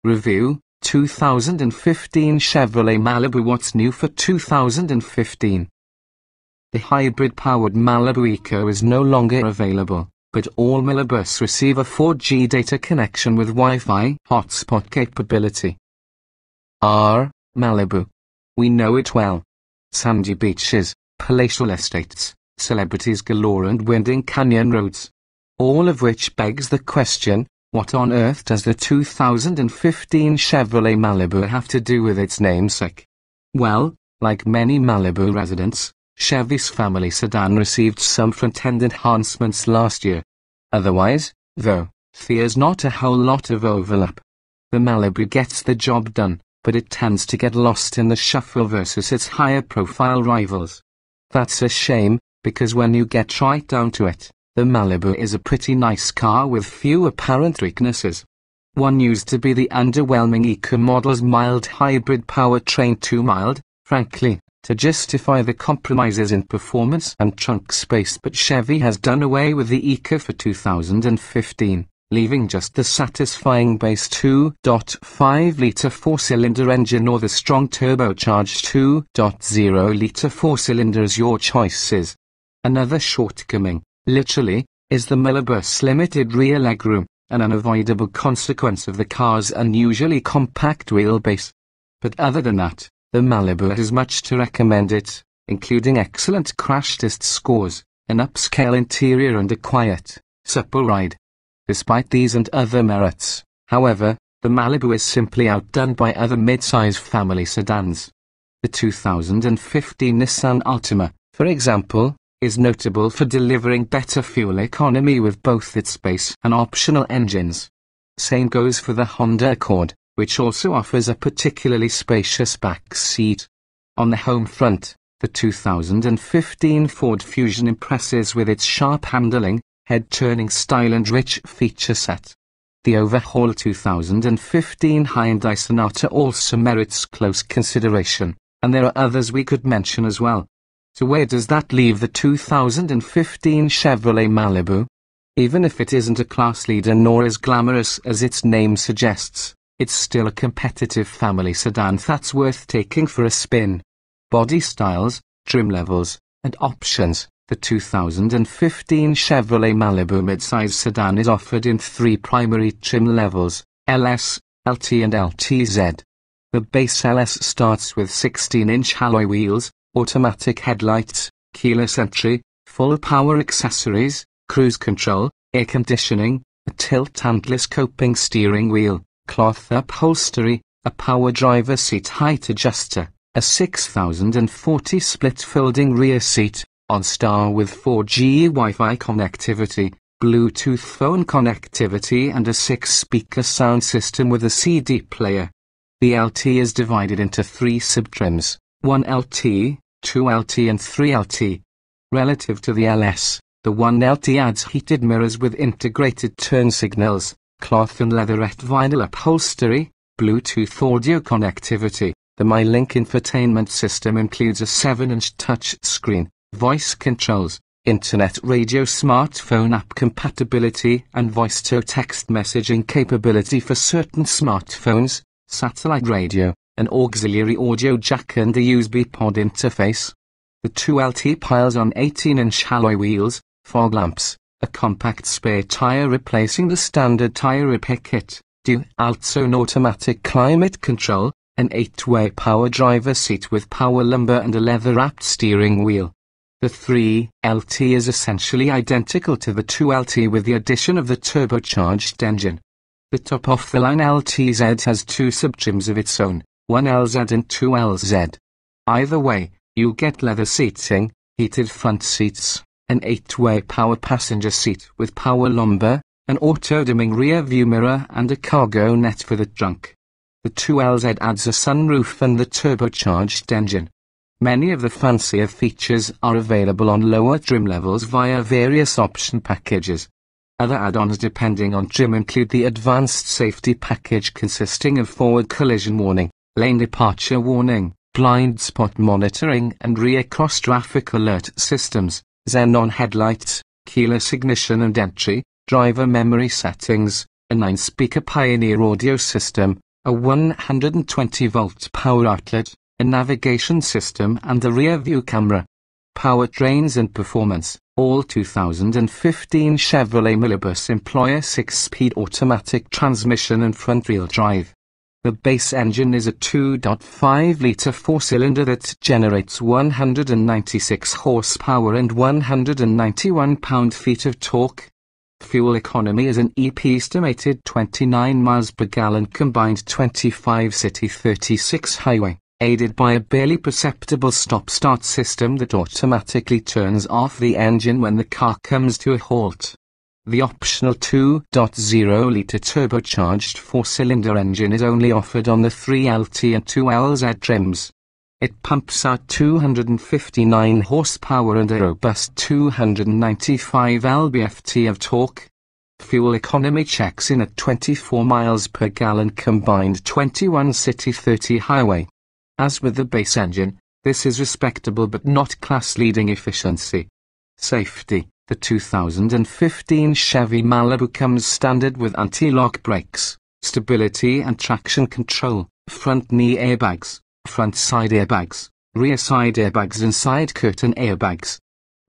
Review, 2015 Chevrolet Malibu. What's new for 2015? The hybrid-powered Malibu Eco is no longer available, but all Malibus receive a 4G data connection with Wi-Fi hotspot capability. Malibu. We know it well. Sandy beaches, palatial estates, celebrities galore and winding canyon roads. All of which begs the question, what on earth does the 2015 Chevrolet Malibu have to do with its namesake? Well, like many Malibu residents, Chevy's family sedan received some front-end enhancements last year. Otherwise, though, there's not a whole lot of overlap. The Malibu gets the job done, but it tends to get lost in the shuffle versus its higher-profile rivals. That's a shame, because when you get right down to it, the Malibu is a pretty nice car with few apparent weaknesses. One used to be the underwhelming Eco model's mild hybrid powertrain, too mild, frankly, to justify the compromises in performance and trunk space, but Chevy has done away with the Eco for 2015, leaving just the satisfying base 2.5-litre four-cylinder engine or the strong turbocharged 2.0-litre four-cylinder as your choices. Another shortcoming, literally, is the Malibus limited rear legroom, an unavoidable consequence of the car's unusually compact wheelbase. But other than that, the Malibu has much to recommend it, including excellent crash test scores, an upscale interior and a quiet, supple ride. Despite these and other merits, however, the Malibu is simply outdone by other mid-size family sedans. The 2015 Nissan Altima, for example, is notable for delivering better fuel economy with both its base and optional engines. Same goes for the Honda Accord, which also offers a particularly spacious back seat. On the home front, the 2015 Ford Fusion impresses with its sharp handling, head-turning style and rich feature set. The overhauled 2015 Hyundai Sonata also merits close consideration, and there are others we could mention as well. So where does that leave the 2015 Chevrolet Malibu? Even if it isn't a class leader nor as glamorous as its name suggests, it's still a competitive family sedan that's worth taking for a spin. Body styles, trim levels, and options. The 2015 Chevrolet Malibu midsize sedan is offered in three primary trim levels, LS, LT and LTZ. The base LS starts with 16-inch alloy wheels, automatic headlights, keyless entry, full power accessories, cruise control, air conditioning, a tilt-and telescoping steering wheel, cloth upholstery, a power driver seat height adjuster, a 6040 split folding rear seat, OnStar with 4G Wi-Fi connectivity, Bluetooth phone connectivity and a 6-speaker sound system with a CD player. The LT is divided into three subtrims, 1LT, 2LT and 3LT. Relative to the LS, the 1LT adds heated mirrors with integrated turn signals, cloth and leatherette vinyl upholstery, Bluetooth audio connectivity. The MyLink infotainment system includes a 7-inch touch screen, voice controls, internet radio, smartphone app compatibility and voice-to-text messaging capability for certain smartphones, satellite radio, an auxiliary audio jack and a USB pod interface. The 2LT piles on 18-inch alloy wheels, fog lamps, a compact spare tire replacing the standard tire repair kit, dual-zone automatic climate control, an 8-way power driver seat with power lumbar and a leather-wrapped steering wheel. The 3LT is essentially identical to the 2LT with the addition of the turbocharged engine. The top-of-the-line LTZ has two subtrims of its own, 1LZ and 2LZ. Either way, you'll get leather seating, heated front seats, an 8-way power passenger seat with power lumbar, an auto-dimming rear view mirror and a cargo net for the trunk. The 2LZ adds a sunroof and the turbocharged engine. Many of the fancier features are available on lower trim levels via various option packages. Other add-ons depending on trim include the advanced safety package consisting of forward collision warning, lane departure warning, blind spot monitoring and rear cross-traffic alert systems, xenon headlights, keyless ignition and entry, driver memory settings, a 9-speaker Pioneer audio system, a 120-volt power outlet, a navigation system and a rear-view camera. Powertrains and performance. All 2015 Chevrolet Malibus employ a 6-speed automatic transmission and front-wheel drive. The base engine is a 2.5-liter four-cylinder that generates 196 horsepower and 191 pound-feet of torque. Fuel economy is an estimated 29 miles per gallon combined 25 city 36 highway, aided by a barely perceptible stop-start system that automatically turns off the engine when the car comes to a halt. The optional 2.0-liter turbocharged four-cylinder engine is only offered on the 3LT and 2LZ trims. It pumps out 259 horsepower and a robust 295 lb-ft of torque. Fuel economy checks in at 24 miles per gallon combined 21 city 30 highway. As with the base engine, this is respectable but not class-leading efficiency. Safety. The 2015 Chevy Malibu comes standard with anti-lock brakes, stability and traction control, front knee airbags, front side airbags, rear side airbags and side curtain airbags.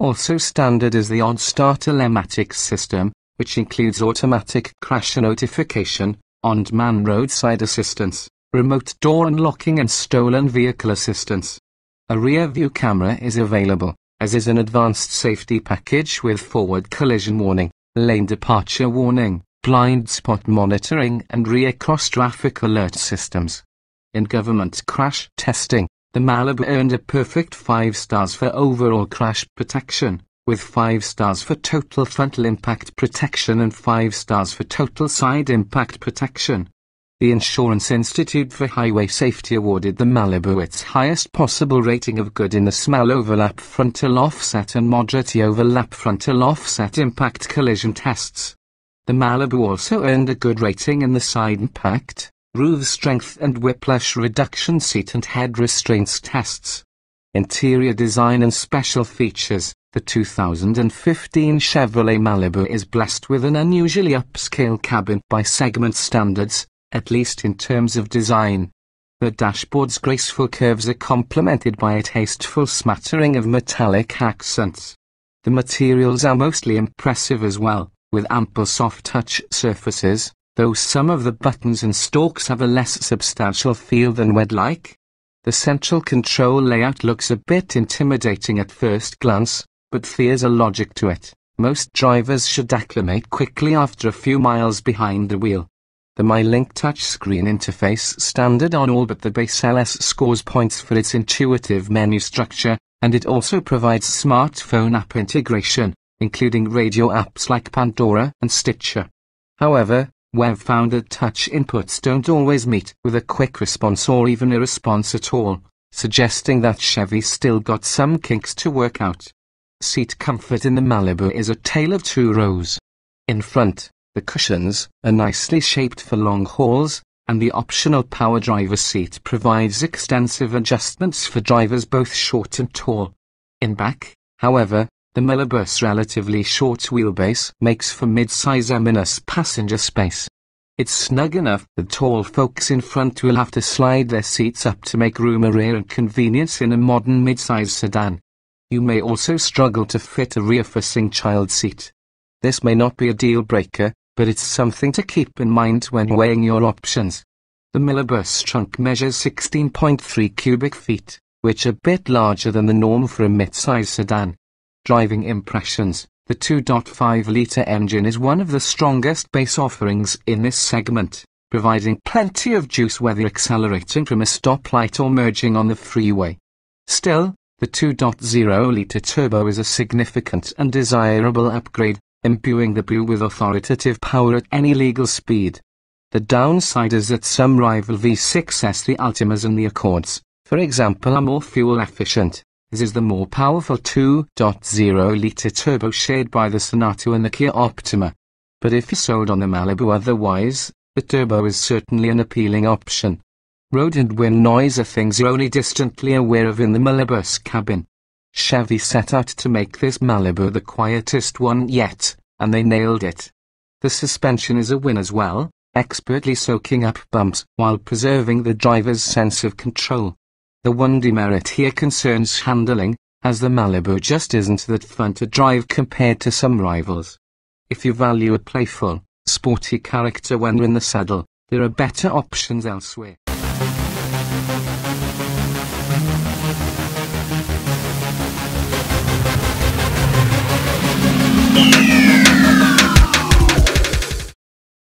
Also standard is the OnStar telematics system, which includes automatic crash notification, on-demand roadside assistance, remote door unlocking and stolen vehicle assistance. A rear-view camera is available, as is an advanced safety package with forward collision warning, lane departure warning, blind spot monitoring and rear cross-traffic alert systems. In government crash testing, the Malibu earned a perfect 5 stars for overall crash protection, with 5 stars for total frontal impact protection and 5 stars for total side impact protection. The Insurance Institute for Highway Safety awarded the Malibu its highest possible rating of good in the small overlap frontal offset and moderate overlap frontal offset impact collision tests. The Malibu also earned a good rating in the side impact, roof strength and whiplash reduction seat and head restraints tests. Interior design and special features. The 2015 Chevrolet Malibu is blessed with an unusually upscale cabin by segment standards, at least in terms of design. The dashboard's graceful curves are complemented by a tasteful smattering of metallic accents. The materials are mostly impressive as well, with ample soft-touch surfaces, though some of the buttons and stalks have a less substantial feel than we'd-like. The central control layout looks a bit intimidating at first glance, but there's a logic to it. Most drivers should acclimate quickly after a few miles behind the wheel. The MyLink touchscreen interface standard on all but the base LS scores points for its intuitive menu structure, and it also provides smartphone app integration, including radio apps like Pandora and Stitcher. However, we've found that touch inputs don't always meet with a quick response or even a response at all, suggesting that Chevy's still got some kinks to work out. Seat comfort in the Malibu is a tale of two rows. In front, the cushions are nicely shaped for long hauls, and the optional power driver seat provides extensive adjustments for drivers both short and tall. In back, however, the Malibu's relatively short wheelbase makes for mid-size eminence passenger space. It's snug enough that tall folks in front will have to slide their seats up to make room, a rare inconvenience in a modern mid-size sedan. You may also struggle to fit a rear-facing child seat. This may not be a deal-breaker, but it's something to keep in mind when weighing your options. The Malibu's trunk measures 16.3 cubic feet, which are a bit larger than the norm for a mid-size sedan. Driving impressions. The 2.5-liter engine is one of the strongest base offerings in this segment, providing plenty of juice whether accelerating from a stoplight or merging on the freeway. Still, the 2.0-liter turbo is a significant and desirable upgrade, imbuing the Blue with authoritative power at any legal speed. The downside is that some rival V6s, the Altimas and the Accords, for example, are more fuel efficient. This is the more powerful 2.0-liter turbo shared by the Sonata and the Kia Optima. But if you're sold on the Malibu otherwise, the turbo is certainly an appealing option. Road and wind noise are things you're only distantly aware of in the Malibu's cabin. Chevy set out to make this Malibu the quietest one yet, and they nailed it. The suspension is a win as well, expertly soaking up bumps while preserving the driver's sense of control. The one demerit here concerns handling, as the Malibu just isn't that fun to drive compared to some rivals. If you value a playful, sporty character when in the saddle, there are better options elsewhere.